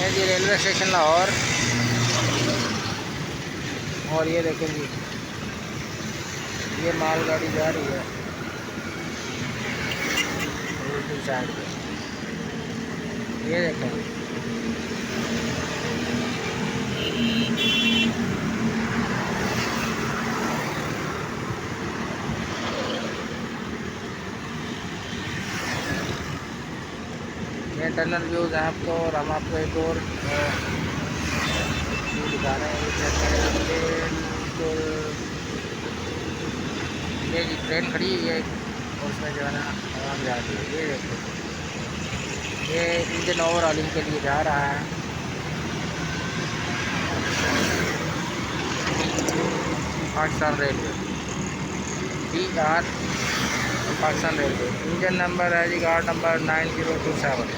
ये जी railway station Lahore. और ये देखें जी, ये मालगाड़ी जा रही है उल्टी साइड पे। ये देखें, ये टनल व्यूज़ हैं आपको। और हम आपको एक और व्यू दिखा रहे हैं। बिल्कुल ये जी ट्रेन खड़ी हुई है और उसमें जो है ना आवाम जाती है। ये देखो, ये इंजन ओवर ऑयलिंग के लिए जा रहा है। Pakistan railway PR Pakistan railway. Engine number है जी गार्ड नंबर 9027।